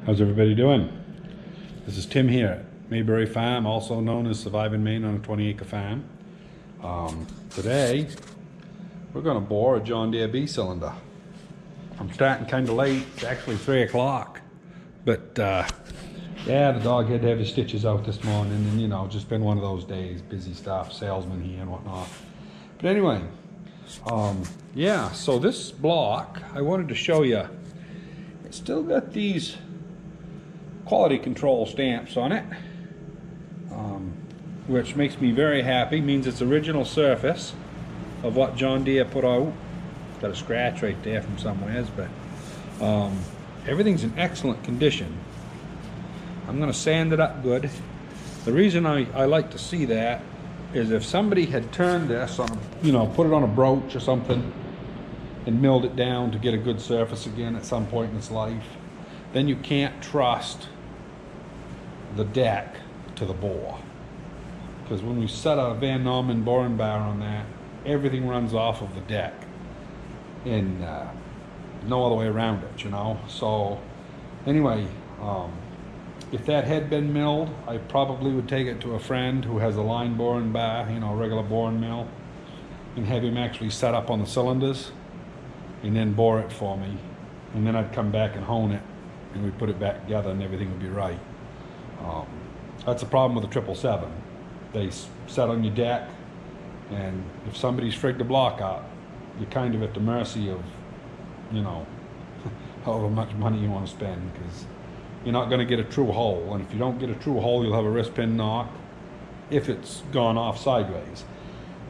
How's everybody doing? This is Tim here at Mayberry Farm, also known as Surviving Maine on a 20-acre farm. Today, we're going to bore a John Deere B cylinder. I'm starting kind of late. It's actually 3 o'clock. But, yeah, the dog had to have his stitches out this morning, and, you know, just been one of those days. Busy stuff, salesman here and whatnot. But anyway, yeah, so this block, I wanted to show you. It's still got these quality control stamps on it, which makes me very happy. Means it's original surface of what John Deere put out. Got a scratch right there from somewheres, but everything's in excellent condition. I'm going to sand it up good. The reason I like to see that is if somebody had turned this on, you know, put it on a broach or something and milled it down to get a good surface again at some point in its life, then you can't trust the deck to the bore, because when we set a Van Norman boring bar on that, everything runs off of the deck and no other way around it, you know. So anyway, if that had been milled, I probably would take it to a friend who has a line boring bar, you know, a regular boring mill, and have him actually set up on the cylinders and then bore it for me, and then I'd come back and hone it and we'd put it back together and everything would be right. That's the problem with the 777. They set on your deck, and if somebody's frigged the block up, you're kind of at the mercy of, you know, however much money you want to spend, because you're not going to get a true hole, and if you don't get a true hole, you'll have a wrist pin knock if it's gone off sideways.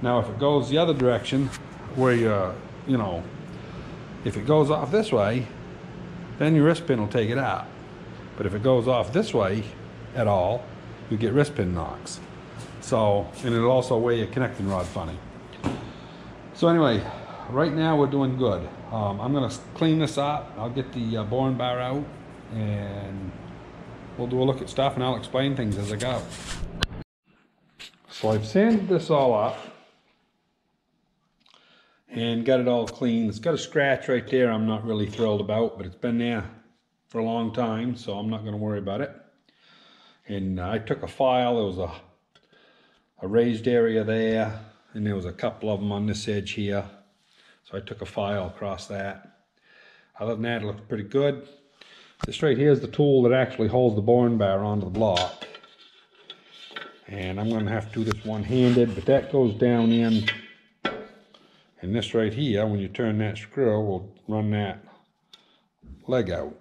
Now if it goes the other direction, where you know, if it goes off this way, then your wrist pin will take it out. But if it goes off this way at all, you get wrist pin knocks. So, and it'll also weigh your connecting rod funny. So anyway, right now we're doing good. I'm gonna clean this up. I'll get the boring bar out, and we'll do a look at stuff, and I'll explain things as I go. So I've sanded this all up and got it all clean. It's got a scratch right there I'm not really thrilled about, but it's been there for a long time, so I'm not going to worry about it. And I took a file. There was a raised area there, and there was a couple of them on this edge here, so I took a file across that. Other than that, it looks pretty good. This right here is the tool that actually holds the boring bar onto the block, and I'm going to have to do this one-handed, but that goes down in, and this right here, when you turn that screw, will run that leg out.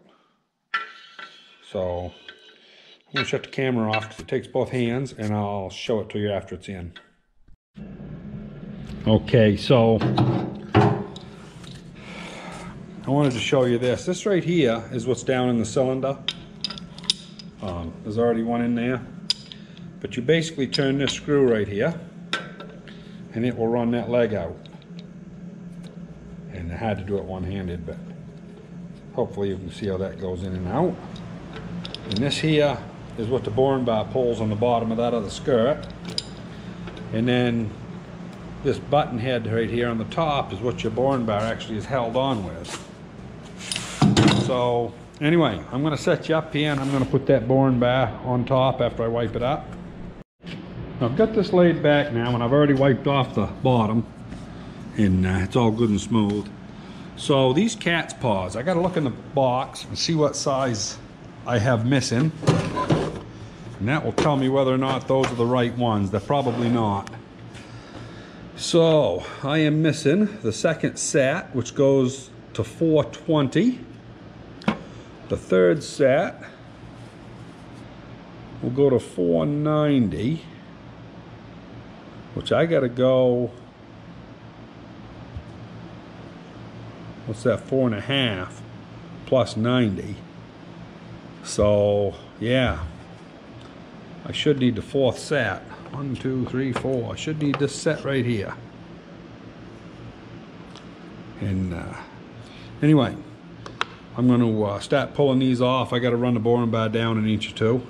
So I'm going to shut the camera off because it takes both hands, and I'll show it to you after it's in. Okay, so I wanted to show you this. This right here is what's down in the cylinder. There's already one in there. But you basically turn this screw right here, and it will run that leg out. And I had to do it one-handed, but hopefully you can see how that goes in and out. And this here is what the boring bar pulls on the bottom of that other skirt. And then this button head right here on the top is what your boring bar actually is held on with. So anyway, I'm going to set you up here, and I'm going to put that boring bar on top after I wipe it up. I've got this laid back now, and I've already wiped off the bottom, and it's all good and smooth. So these cat's paws, I got to look in the box and see what size I have missing, and that will tell me whether or not those are the right ones. They're probably not. So I am missing the second set, which goes to 420. The third set will go to 490, which I got to go, what's that, 4.5 plus 90. So yeah, I should need the fourth set. 1, 2, 3, 4. I should need this set right here. And anyway, I'm going to start pulling these off. I got to run the boring bar down an inch or two,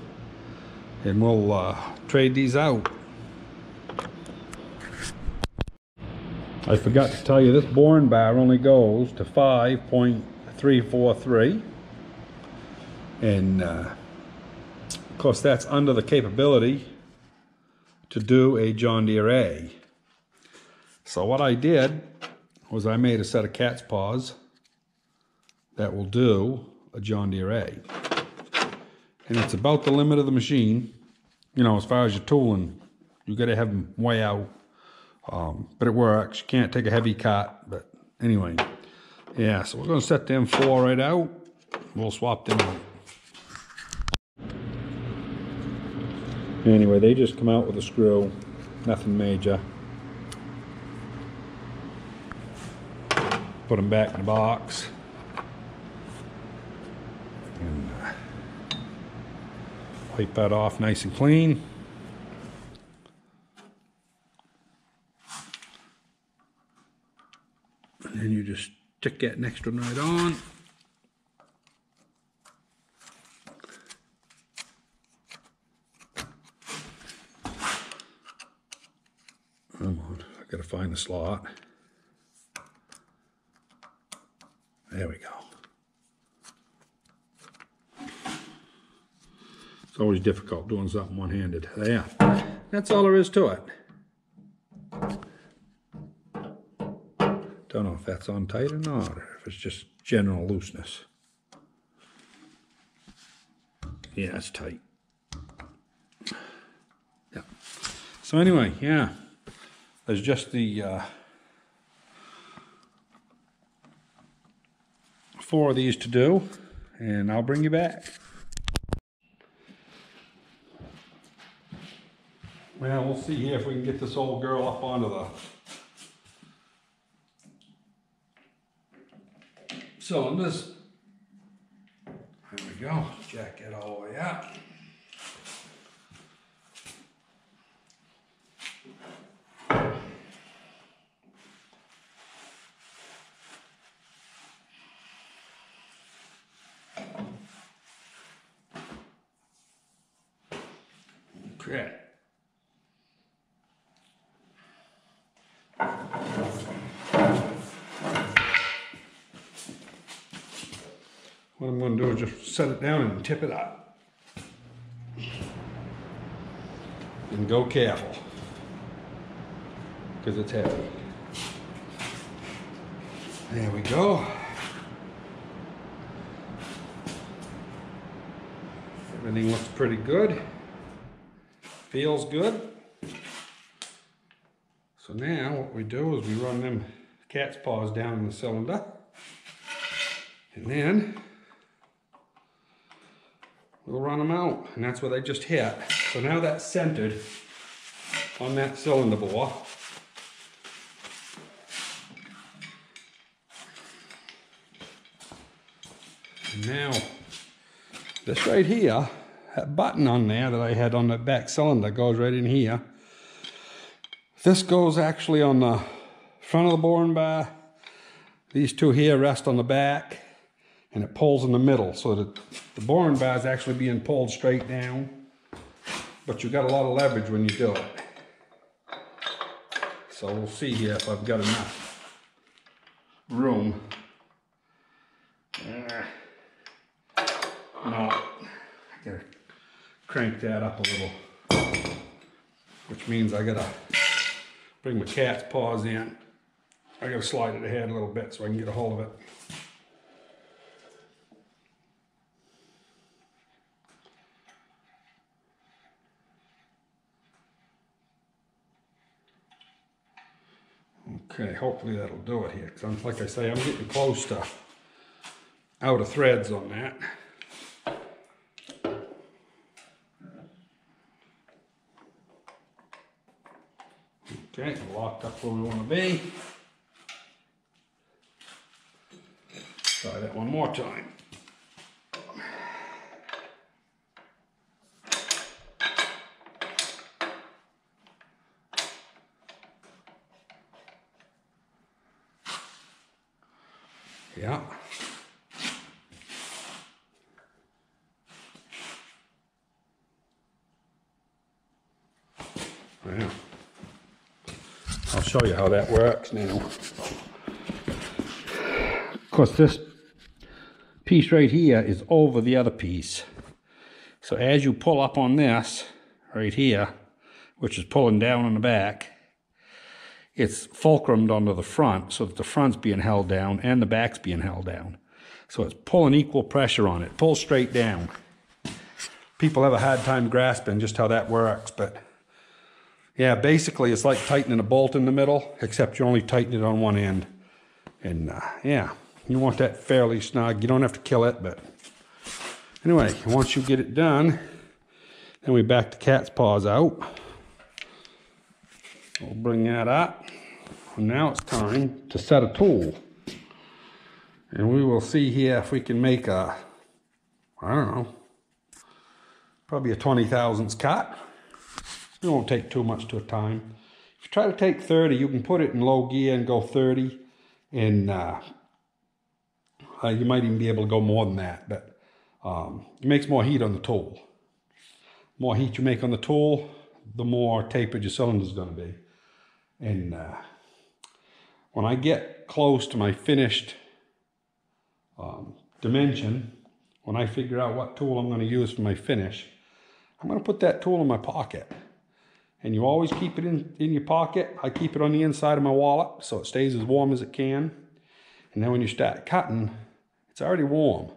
and we'll trade these out. I forgot to tell you, this boring bar only goes to 5.343. And of course that's under the capability to do a John Deere A. So what I did was I made a set of cat's paws that will do a John Deere A. And it's about the limit of the machine. You know, as far as your tooling, you got to have them way out. But it works. You can't take a heavy cut. But anyway, yeah, so we're going to set them 4 right out. We'll swap them out. Anyway, they just come out with a screw. Nothing major. Put them back in the box. And wipe that off nice and clean. And then you just stick that next one right on. Come on, I gotta find the slot. There we go. It's always difficult doing something one-handed. There. That's all there is to it. Don't know if that's on tight or not, or if it's just general looseness. Yeah, it's tight. Yeah. So anyway, yeah. There's just the 4 of these to do, and I'll bring you back. Well, we'll see here if we can get this old girl up onto the cylinders. There we go. Jack it all the way up. Okay. What I'm going to do is just set it down and tip it up. And go careful, because it's heavy. There we go. Everything looks pretty good. Feels good. So now what we do is we run them cat's paws down in the cylinder. And then we'll run them out, and that's where they just hit. So now that's centered on that cylinder bore. And now this right here, that button on there that I had on the back cylinder goes right in here. This goes actually on the front of the boring bar. These 2 here rest on the back, and it pulls in the middle, so that the boring bar is actually being pulled straight down, but you've got a lot of leverage when you do it. So we'll see here if I've got enough room. No, I gotta crank that up a little, which means I gotta bring my cat's paws in. I gotta slide it ahead a little bit so I can get a hold of it. Okay, hopefully that'll do it here, because like I say, I'm getting close to out of threads on that. Okay, locked up where we want to be. Try that one more time. Yeah. Well, I'll show you how that works now. Of course, this piece right here is over the other piece. So as you pull up on this right here, which is pulling down on the back, it's fulcrumed onto the front so that the front's being held down and the back's being held down. So it's pulling equal pressure on it. Pull straight down. People have a hard time grasping just how that works, but yeah, basically it's like tightening a bolt in the middle, except you only tighten it on one end. And yeah, you want that fairly snug. You don't have to kill it, but anyway, once you get it done, then we back the cat's paws out. We'll bring that up. And now it's time to set a tool. And we will see here if we can make a, I don't know, probably a 20 thousandths cut. It won't take too much to a time. If you try to take 30, you can put it in low gear and go 30. And you might even be able to go more than that. But it makes more heat on the tool. The more heat you make on the tool, the more tapered your cylinder is going to be. And when I get close to my finished dimension, when I figure out what tool I'm going to use for my finish, I'm going to put that tool in my pocket. And you always keep it in your pocket. I keep it on the inside of my wallet so it stays as warm as it can. And then when you start cutting, it's already warm.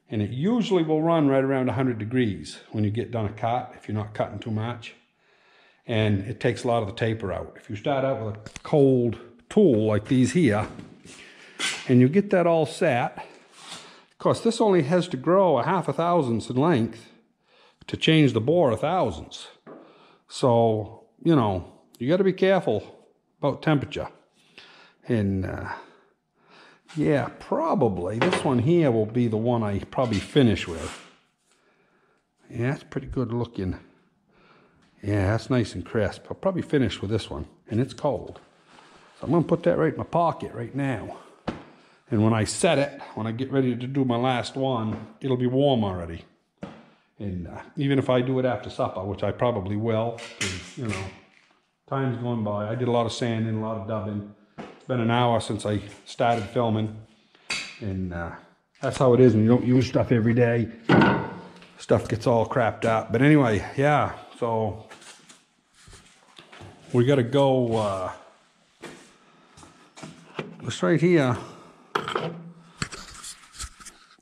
And it usually will run right around 100 degrees when you get done a cut, if you're not cutting too much. And it takes a lot of the taper out. If you start out with a cold tool like these here, and you get that all set, of course this only has to grow a 1/2 thousandths in length to change the bore 1/1000ths. So, you know, you got to be careful about temperature. And yeah, probably this one here will be the one I probably finish with. Yeah, it's pretty good looking. Yeah, that's nice and crisp. I'll probably finish with this one, and it's cold. So I'm going to put that right in my pocket right now. And when I set it, when I get ready to do my last one, it'll be warm already. And even if I do it after supper, which I probably will, because, you know, time's going by. I did a lot of sanding, a lot of dubbing. It's been an hour since I started filming. And that's how it is when you don't use stuff every day. Stuff gets all crapped up. But anyway, yeah, so we got to go, this right here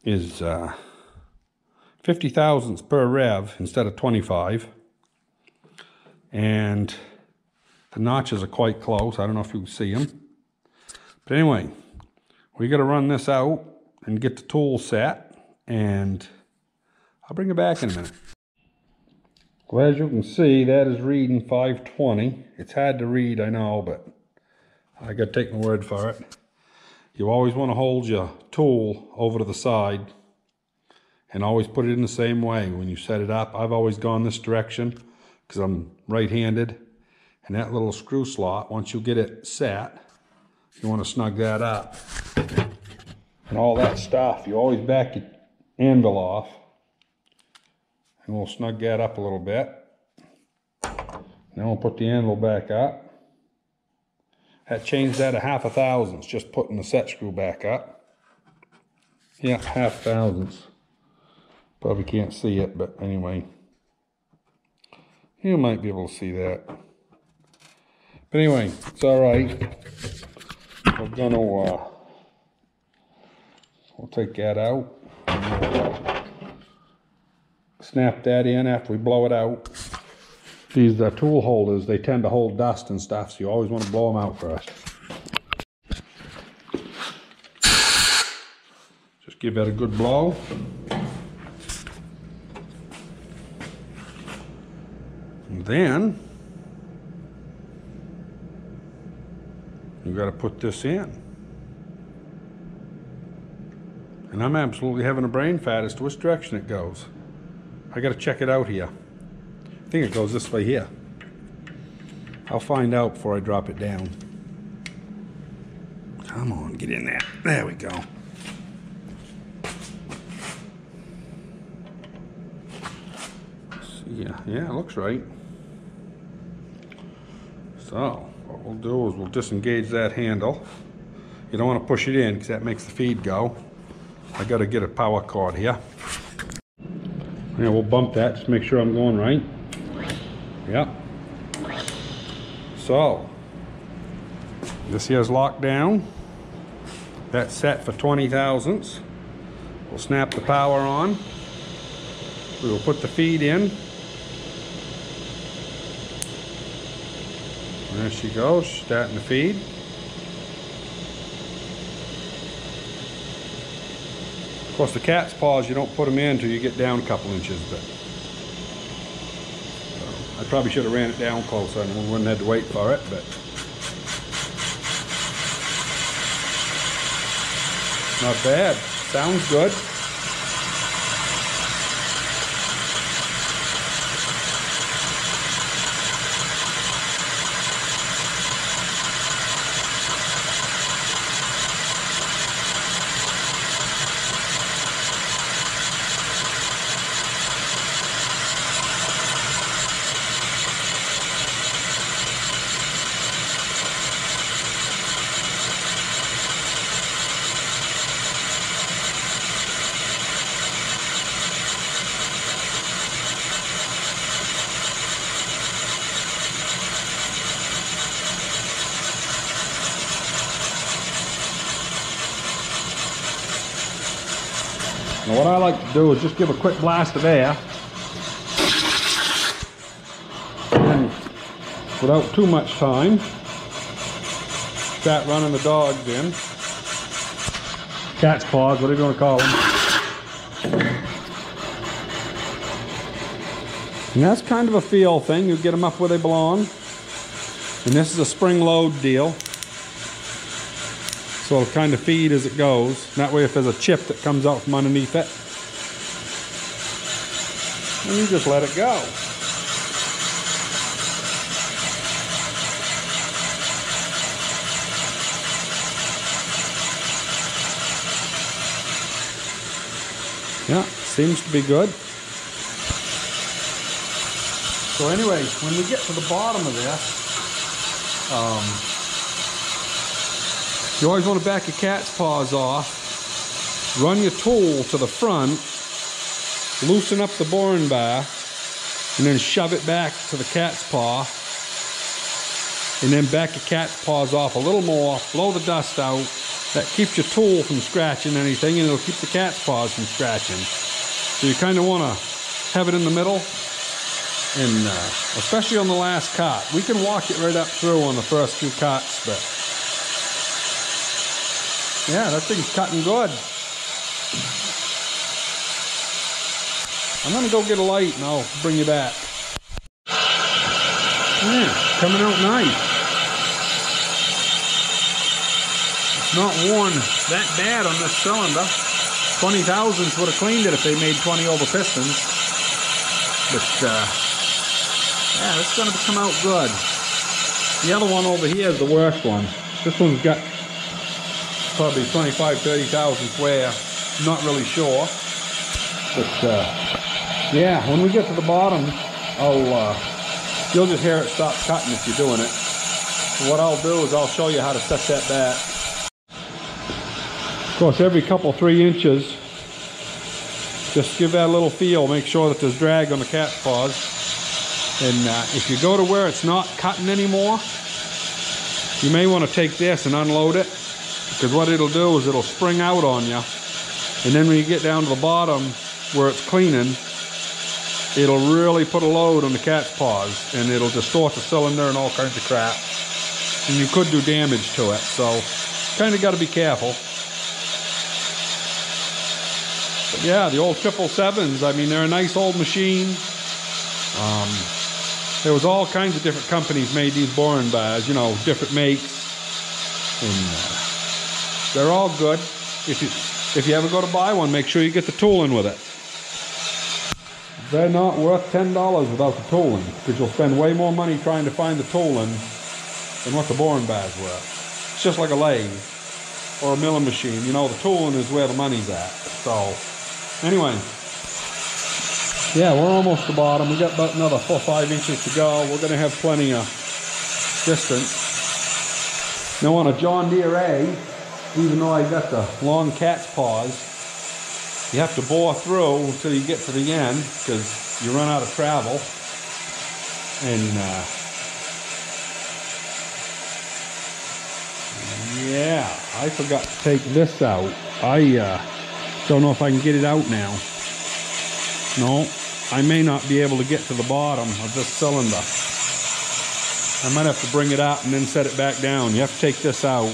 is 50 thousandths per rev instead of 25. And the notches are quite close. I don't know if you can see them. But anyway, we got to run this out and get the tool set. And I'll bring it back in a minute. Well, as you can see, that is reading 520. It's hard to read, I know, but I got to take my word for it. You always want to hold your tool over to the side and always put it in the same way when you set it up. I've always gone this direction because I'm right-handed. And that little screw slot, once you get it set, you want to snug that up. And all that stuff, you always back your anvil off. And we'll snug that up a little bit. Then we'll put the anvil back up. That changed that a 1/2 thousandths, just putting the set screw back up. Yeah, 1/2 thousandths. Probably can't see it, but anyway. You might be able to see that. But anyway, it's all right. We're gonna, we'll take that out. And snap that in after we blow it out. These tool holders, they tend to hold dust and stuff, so you always want to blow them out first. Just give that a good blow. And then you got to put this in. And I'm absolutely having a brain fart as to which direction it goes. I got to check it out here. I think it goes this way here. I'll find out before I drop it down. Come on, get in there. There we go. Yeah, it looks right. So, what we'll do is we'll disengage that handle. You don't want to push it in because that makes the feed go. I gotta get a power cord here. Yeah, we'll bump that, just make sure I'm going right. Yep. So, this here's locked down. That's set for 20 thousandths. We'll snap the power on. We will put the feed in. There she goes, starting the feed. Of course, the cat's paws, you don't put them in until you get down a couple inches, but I probably should have ran it down closer and we wouldn't have to wait for it, but not bad. Sounds good. Now what I like to do is just give a quick blast of air, and then without too much time, start running the dogs in. Cat's paws, whatever you want to call them. And that's kind of a feel thing. You get them up where they belong. And this is a spring load deal. So it'll kind of feed as it goes. That way if there's a chip that comes out from underneath it, then you just let it go. Yeah, seems to be good. So anyway, when we get to the bottom of this, you always want to back your cat's paws off, run your tool to the front, loosen up the boring bar, and then shove it back to the cat's paw, and then back your cat's paws off a little more, blow the dust out. That keeps your tool from scratching anything, and it'll keep the cat's paws from scratching. So you kind of want to have it in the middle, and especially on the last cut. We can walk it right up through on the first few cuts, but yeah, that thing's cutting good. I'm gonna go get a light and I'll bring you back. Yeah, coming out nice. It's not worn that bad on this cylinder. 20 thousandths would have cleaned it if they made 20 over pistons. But yeah, it's gonna come out good. The other one over here is the worst one. This one's got probably 25, 30 thousandths wear. Not really sure. But yeah, when we get to the bottom, you'll just hear it stop cutting if you're doing it. So what I'll do is I'll show you how to set that back. Of course, every couple, 3 inches, just give that a little feel. Make sure that there's drag on the cat's paws. And if you go to where it's not cutting anymore, you may want to take this and unload it. Because what it'll do is it'll spring out on you. And then when you get down to the bottom where it's cleaning, it'll really put a load on the cat's paws. And it'll distort the cylinder and all kinds of crap. And you could do damage to it. So, kind of got to be careful. But yeah, the old 777s, I mean, they're a nice old machine. There was all kinds of different companies made these boring bars, you know, different makes. And they're all good. If you ever go to buy one, make sure you get the tooling with it. They're not worth $10 without the tooling, because you'll spend way more money trying to find the tooling than what the boring bar's worth. It's just like a lathe or a milling machine. You know, the tooling is where the money's at. So, anyway, yeah, we're almost to the bottom. We got about another 4 or 5 inches to go. We're going to have plenty of distance. Now on a John Deere A, even though I got the long cat's paws, You have to bore through until you get to the end because you run out of travel. And yeah, I forgot to take this out. I don't know if I can get it out now. No, I may not be able to get to the bottom of this cylinder. I might have to bring it up and then set it back down. You have to take this out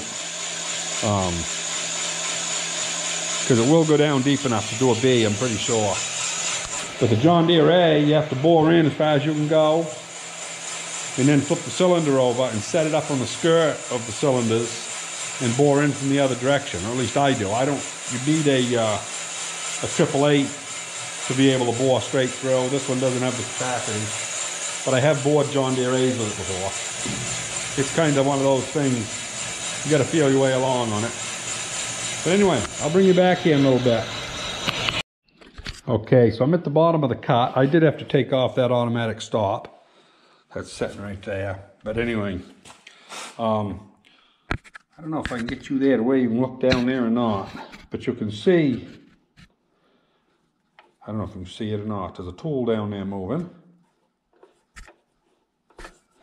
because it will go down deep enough to do a B, I'm pretty sure. With the John Deere A, you have to bore in as far as you can go and then flip the cylinder over and set it up on the skirt of the cylinders and bore in from the other direction, or at least I do. You need a 888 to be able to bore straight through. This one doesn't have the capacity, but I have bored John Deere A's with it before. It's kind of one of those things, you gotta feel your way along on it. But anyway, I'll bring you back here in a little bit. Okay, so I'm at the bottom of the cut. I did have to take off that automatic stop. That's sitting right there. But anyway, I don't know if I can get you there to where you can look down there or not, but you can see, I don't know if you can see it or not, there's a tool down there moving.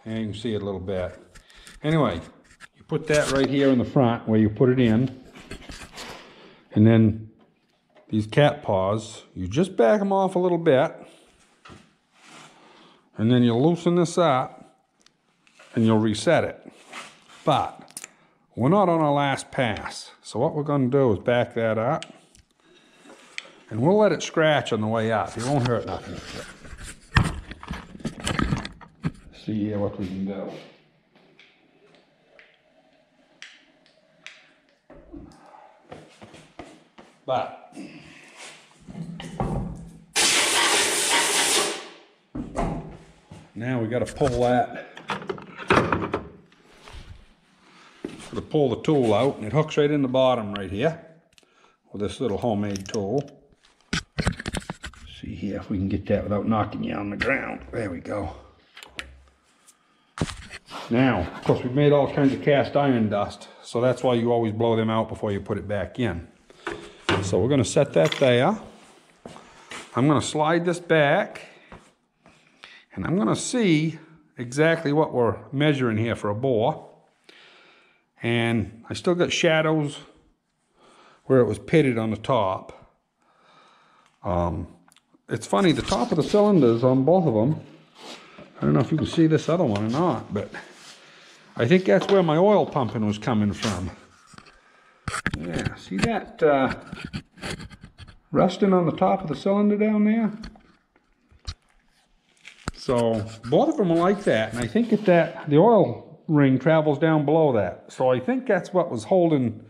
And you can see it a little bit. Anyway, you put that right here in the front where you put it in. And then these cat paws, you just back them off a little bit. And then you loosen this up and you'll reset it. But we're not on our last pass. So what we're going to do is back that up. And we'll let it scratch on the way up. It won't hurt nothing. See here what we can do. But now we got to pull that. Got to pull the tool out, and it hooks right in the bottom right here with this little homemade tool. See here if we can get that without knocking you on the ground. There we go. Now, of course, we've made all kinds of cast iron dust, so that's why you always blow them out before you put it back in. So we're going to set that there. I'm going to slide this back, and I'm going to see exactly what we're measuring here for a bore. And I still got shadows where it was pitted on the top. It's funny, the top of the cylinders on both of them, I don't know if you can see this other one or not, but I think that's where my oil pumping was coming from. Yeah, see that rusting on the top of the cylinder down there? So both of them are like that, and I think that the oil ring travels down below that. So I think that's what was holding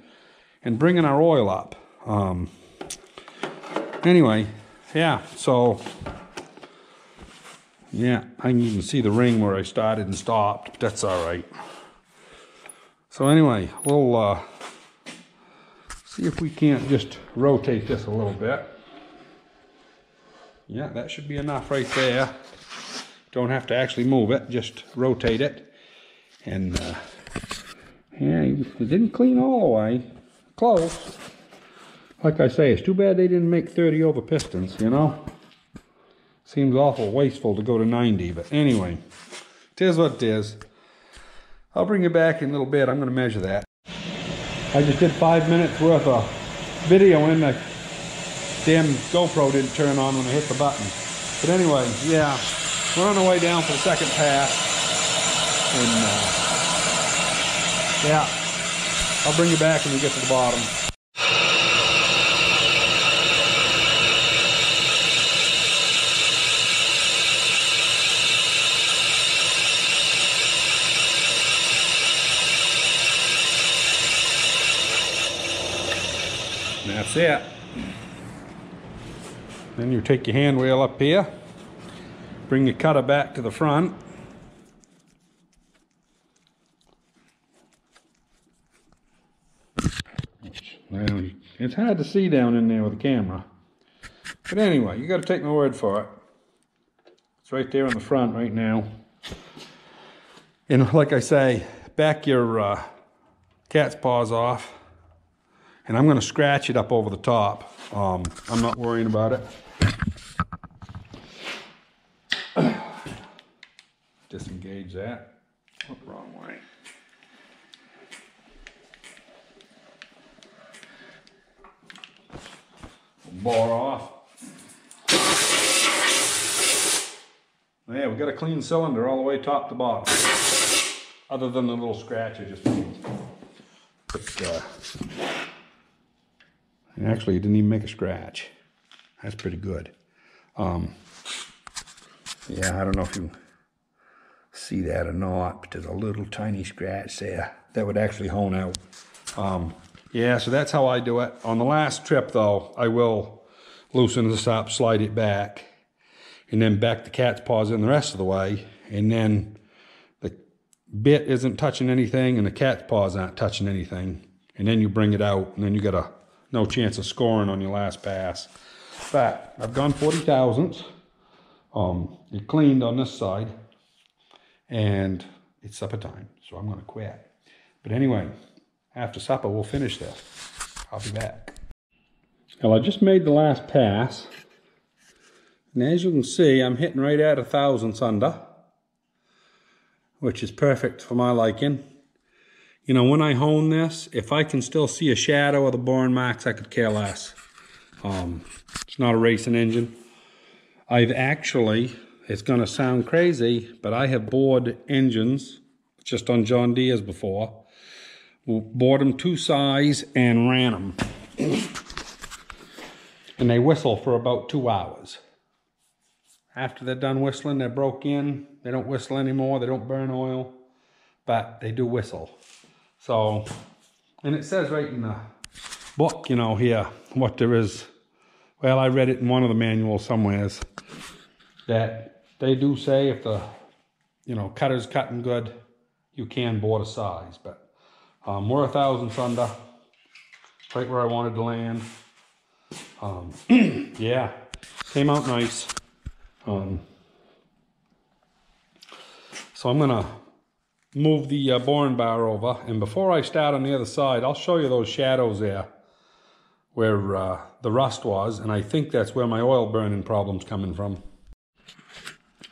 and bringing our oil up. Anyway, yeah, so yeah, I can even see the ring where I started and stopped, but that's all right. So anyway, we'll see if we can't just rotate this a little bit. Yeah, that should be enough right there. Don't have to actually move it, just rotate it. And yeah, it didn't clean all the way. Close. Like I say, it's too bad they didn't make 30 over pistons, you know? Seems awful wasteful to go to 90, but anyway, it is what it is. I'll bring you back in a little bit. I'm going to measure that. I just did 5 minutes worth of video and the damn GoPro didn't turn on when I hit the button. But anyway, yeah, we're on our way down for the second pass. And yeah, I'll bring you back when we get to the bottom. And that's it. Then you take your hand wheel up here, bring your cutter back to the front. Well, it's hard to see down in there with the camera. But anyway, you got to take my word for it. It's right there in the front right now. And like I say, back your cat's paws off. And I'm going to scratch it up over the top. I'm not worrying about it. Disengage that. Oh, the wrong way. Bore off. Yeah, we got a clean cylinder all the way top to bottom. Other than the little scratch I just made. But, and actually, it didn't even make a scratch. That's pretty good. Yeah, I don't know if you see that or not, but there's a little tiny scratch there that would actually hone out. Yeah, so that's how I do it. On the last trip, though, I will loosen the stop, slide it back, and then back the cat's paws in the rest of the way, and then the bit isn't touching anything, and the cat's paws aren't touching anything, and then you bring it out, and then you got no chance of scoring on your last pass. But I've gone 40 thousandths. It cleaned on this side, and it's supper time, so I'm gonna quit. But anyway, after supper, we'll finish this. I'll be back. Well, I just made the last pass, and as you can see, I'm hitting right at 1 thousandths under, which is perfect for my liking. You know, when I hone this, if I can still see a shadow of the boring marks, I could care less. It's not a racing engine. I've actually, it's gonna sound crazy, but I have bored engines just on John Deere's before. Bored them 2 size and ran them. And they whistle for about 2 hours. After they're done whistling, they're broke in. They don't whistle anymore. They don't burn oil, but they do whistle. So, and it says right in the book, you know, here, what there is. Well, I read it in one of the manuals somewheres, that they do say if the, you know, cutter's cutting good, you can bore a size, but we're 1 thousandths under, right where I wanted to land. Yeah, came out nice. So I'm gonna move the boring bar over, and before I start on the other side, I'll show you those shadows there where the rust was, and I think that's where my oil burning problem's coming from.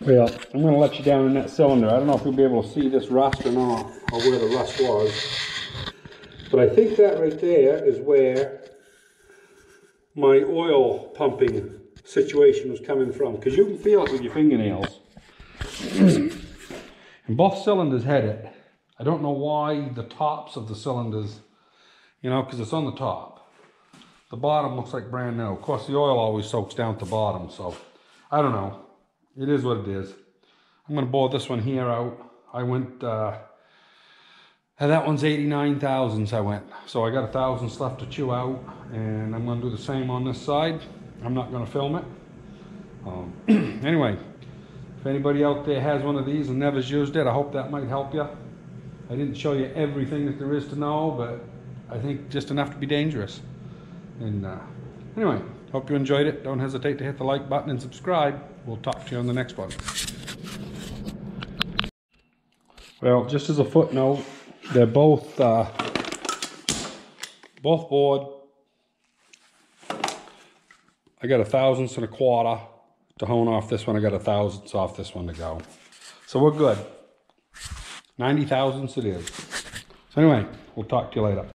Well, I'm gonna let you down in that cylinder. I don't know if you'll be able to see this rust or not, or where the rust was. But I think that right there is where my oil pumping situation was coming from, because you can feel it with your fingernails. And both cylinders had it. I don't know why the tops of the cylinders, you know, because it's on the top. The bottom looks like brand new. Of course, the oil always soaks down to the bottom, so I don't know. It is what it is. I'm going to bore this one here out. I went, that one's 89 thousandths I went. So I got 1 thousandths left to chew out, and I'm going to do the same on this side. I'm not going to film it. Anyway, if anybody out there has one of these and never's used it, I hope that might help you. I didn't show you everything that there is to know, but I think just enough to be dangerous. And anyway, hope you enjoyed it. Don't hesitate to hit the like button and subscribe. We'll talk to you on the next one. Well, just as a footnote, they're both bored. I got 1 thousandths and 1/4 to hone off this one. I got 1 thousandths off this one to go. So we're good. 90 thousandths it is. So anyway, we'll talk to you later.